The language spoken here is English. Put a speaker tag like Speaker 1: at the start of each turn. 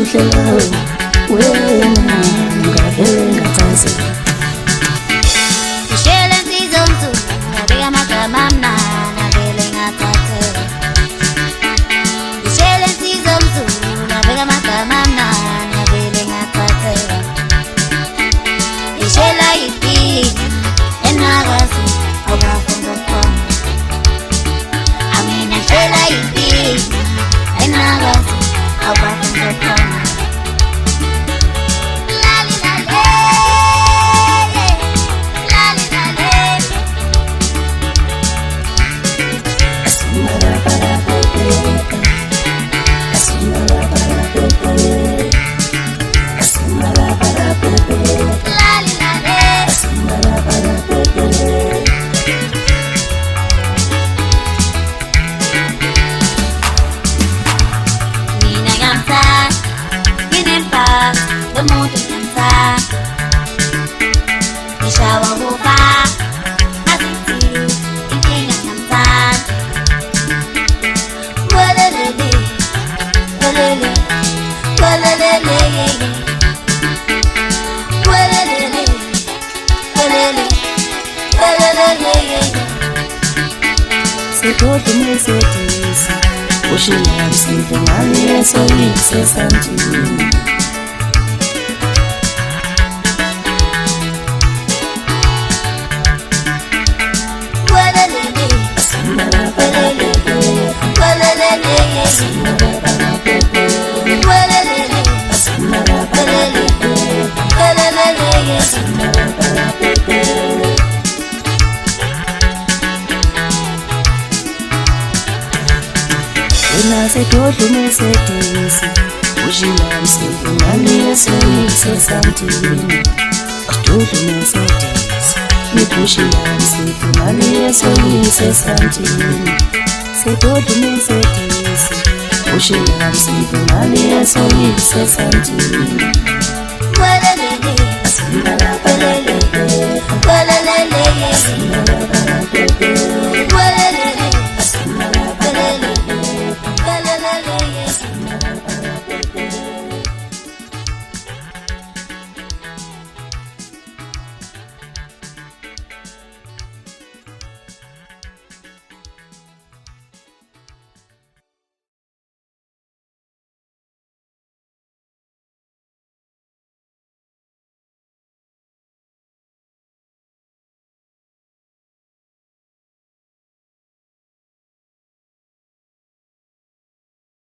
Speaker 1: uhlela wena ngavele ngachaze
Speaker 2: Ishele nsizomzu ngabeka amagama amnana vele ngathathela Ishele nsizomzu ngabeka amagama amnana vele ngathathela Ishela ipini enakazi awafunda khona Amina ishela ipini enakazi awafunda khona
Speaker 1: Sekodu mesedisi ushila msifu mali yeso yise santini Sekodu mesedisi ushila msifu mali yeso yise santini Sekodu mesedisi Nikushila msifu mali yeso yise santini Sekodu mesedisi ushila msifu mali yeso yise santini Walelele, walelele, walelele,